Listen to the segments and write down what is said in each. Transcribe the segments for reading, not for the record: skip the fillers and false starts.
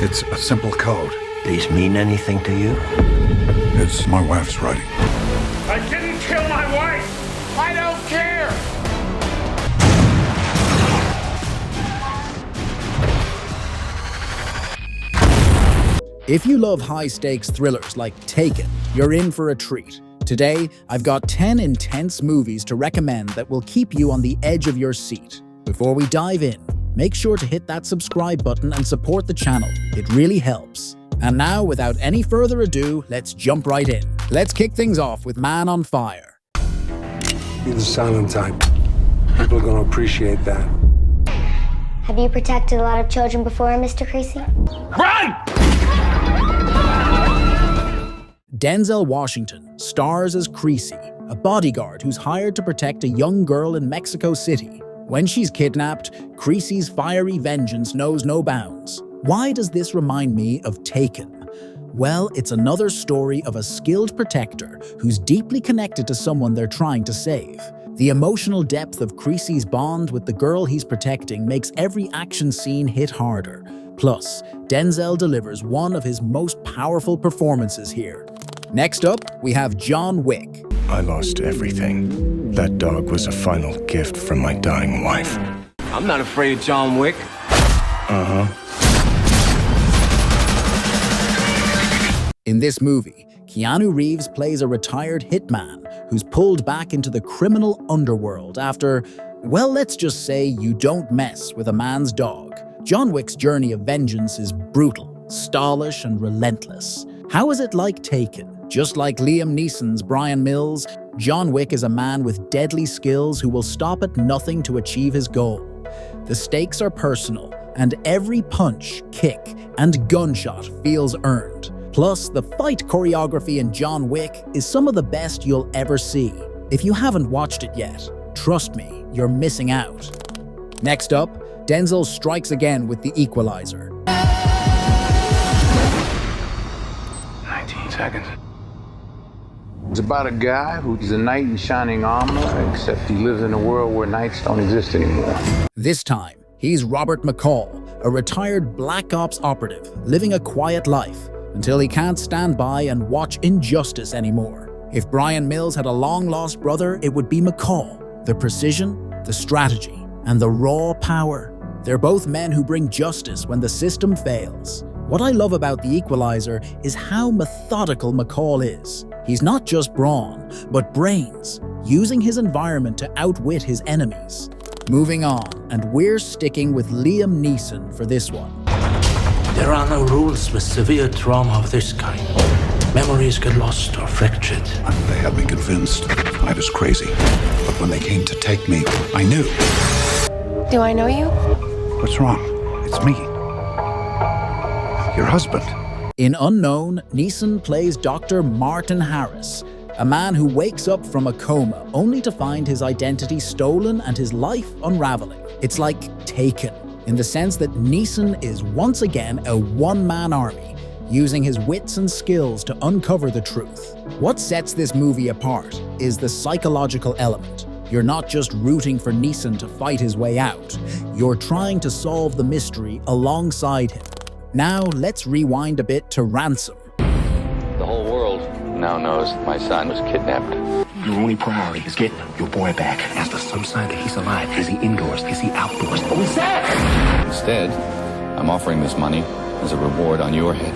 It's a simple code. These mean anything to you? It's my wife's writing. I didn't kill my wife! I don't care! If you love high-stakes thrillers like Taken, you're in for a treat. Today, I've got 10 intense movies to recommend that will keep you on the edge of your seat. Before we dive in, make sure to hit that subscribe button and support the channel. It really helps. And now, without any further ado, let's jump right in. Let's kick things off with Man on Fire. You're the silent type. People are going to appreciate that. Have you protected a lot of children before, Mr. Creasy? Run! Denzel Washington stars as Creasy, a bodyguard who's hired to protect a young girl in Mexico City. When she's kidnapped, Creasy's fiery vengeance knows no bounds. Why does this remind me of Taken? Well, it's another story of a skilled protector who's deeply connected to someone they're trying to save. The emotional depth of Creasy's bond with the girl he's protecting makes every action scene hit harder. Plus, Denzel delivers one of his most powerful performances here. Next up, we have John Wick. I lost everything. That dog was a final gift from my dying wife. I'm not afraid of John Wick. In this movie, Keanu Reeves plays a retired hitman who's pulled back into the criminal underworld after, well, let's just say you don't mess with a man's dog. John Wick's journey of vengeance is brutal, stylish, and relentless. How is it like Taken? Just like Liam Neeson's Brian Mills, John Wick is a man with deadly skills who will stop at nothing to achieve his goal. The stakes are personal, and every punch, kick, and gunshot feels earned. Plus, the fight choreography in John Wick is some of the best you'll ever see. If you haven't watched it yet, trust me, you're missing out. Next up, Denzel strikes again with The Equalizer. 19 seconds. It's about a guy who's a knight in shining armor, except he lives in a world where knights don't exist anymore. This time, he's Robert McCall, a retired Black Ops operative living a quiet life until he can't stand by and watch injustice anymore. If Brian Mills had a long-lost brother, it would be McCall. The precision, the strategy, and the raw power. They're both men who bring justice when the system fails. What I love about The Equalizer is how methodical McCall is. He's not just brawn, but brains, using his environment to outwit his enemies. Moving on, and we're sticking with Liam Neeson for this one. There are no rules with severe trauma of this kind. Memories get lost or fractured. They had me convinced I was crazy. But when they came to take me, I knew. Do I know you? What's wrong? It's me. Your husband. In Unknown, Neeson plays Dr. Martin Harris, a man who wakes up from a coma only to find his identity stolen and his life unraveling. It's like Taken, in the sense that Neeson is once again a one-man army, using his wits and skills to uncover the truth. What sets this movie apart is the psychological element. You're not just rooting for Neeson to fight his way out, you're trying to solve the mystery alongside him. Now, let's rewind a bit to Ransom. The whole world now knows my son was kidnapped. Your only priority is getting your boy back. Is there some sign that he's alive? Is he indoors? Is he outdoors? What was that? Instead, I'm offering this money as a reward on your head.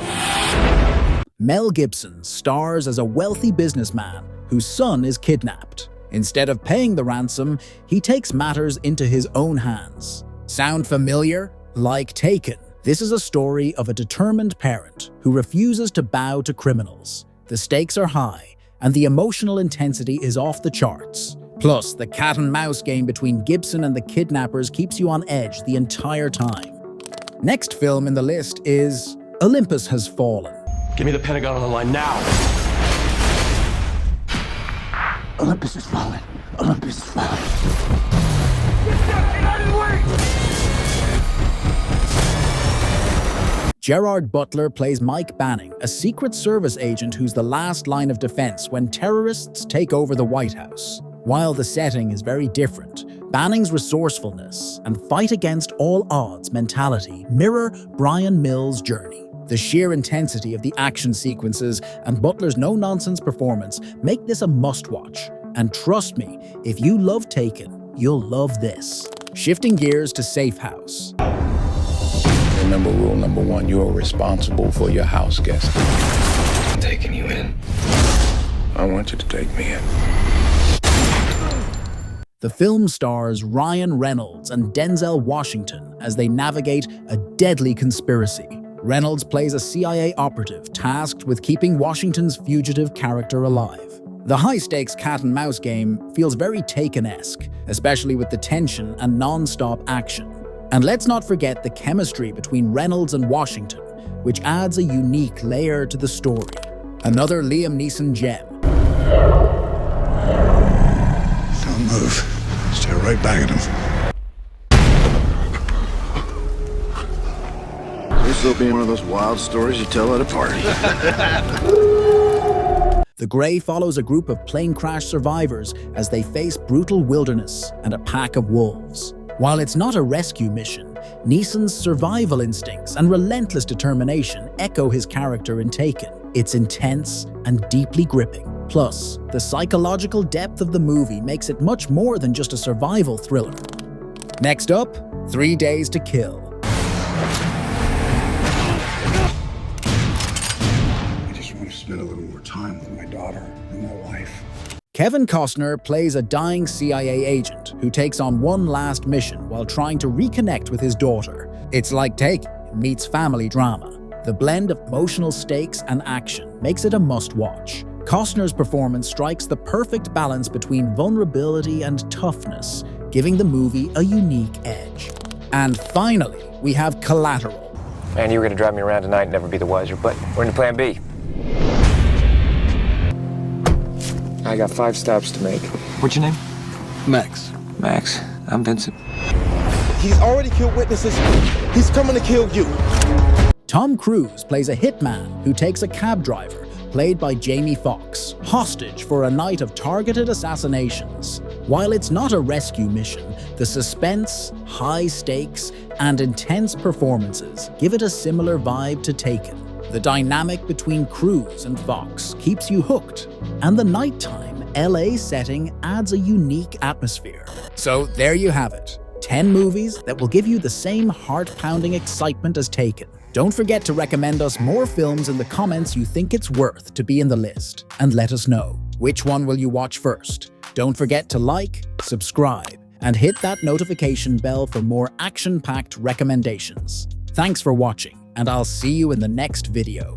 Mel Gibson stars as a wealthy businessman whose son is kidnapped. Instead of paying the ransom, he takes matters into his own hands. Sound familiar? Like Taken, this is a story of a determined parent who refuses to bow to criminals. The stakes are high, and the emotional intensity is off the charts. Plus, the cat-and-mouse game between Gibson and the kidnappers keeps you on edge the entire time. Next film in the list is Olympus Has Fallen. Give me the Pentagon on the line now. Olympus has fallen. Olympus has fallen. Get out of the way! Gerard Butler plays Mike Banning, a Secret Service agent who's the last line of defense when terrorists take over the White House. While the setting is very different, Banning's resourcefulness and fight against all odds mentality mirror Brian Mills' journey. The sheer intensity of the action sequences and Butler's no-nonsense performance make this a must-watch. And trust me, if you love Taken, you'll love this. Shifting gears to Safe House. Remember rule number 1, you are responsible for your house guests. I'm taking you in. I want you to take me in. The film stars Ryan Reynolds and Denzel Washington as they navigate a deadly conspiracy. Reynolds plays a CIA operative tasked with keeping Washington's fugitive character alive. The high-stakes cat-and-mouse game feels very Taken-esque, especially with the tension and non-stop action. And let's not forget the chemistry between Reynolds and Washington, which adds a unique layer to the story. Another Liam Neeson gem. Don't move. Stare right back at him. This will be one of those wild stories you tell at a party. The Grey follows a group of plane crash survivors as they face brutal wilderness and a pack of wolves. While it's not a rescue mission, Neeson's survival instincts and relentless determination echo his character in Taken. It's intense and deeply gripping. Plus, the psychological depth of the movie makes it much more than just a survival thriller. Next up, 3 Days to Kill. I just want to spend a little more time with my daughter and my wife. Kevin Costner plays a dying CIA agent who takes on one last mission while trying to reconnect with his daughter. It's like Taken meets family drama. The blend of emotional stakes and action makes it a must-watch. Costner's performance strikes the perfect balance between vulnerability and toughness, giving the movie a unique edge. And finally, we have Collateral. Man, you were gonna drive me around tonight and never be the wiser, but we're in plan B. I got 5 stops to make. What's your name? Max. Max. I'm Vincent. He's already killed witnesses. He's coming to kill you. Tom Cruise plays a hitman who takes a cab driver, played by Jamie Foxx, hostage for a night of targeted assassinations. While it's not a rescue mission, the suspense, high stakes, and intense performances give it a similar vibe to Taken. The dynamic between Cruise and Foxx keeps you hooked, and the nighttime LA setting adds a unique atmosphere. So there you have it, 10 movies that will give you the same heart-pounding excitement as Taken. Don't forget to recommend us more films in the comments you think it's worth to be in the list, and let us know. Which one will you watch first? Don't forget to like, subscribe, and hit that notification bell for more action-packed recommendations. Thanks for watching, and I'll see you in the next video.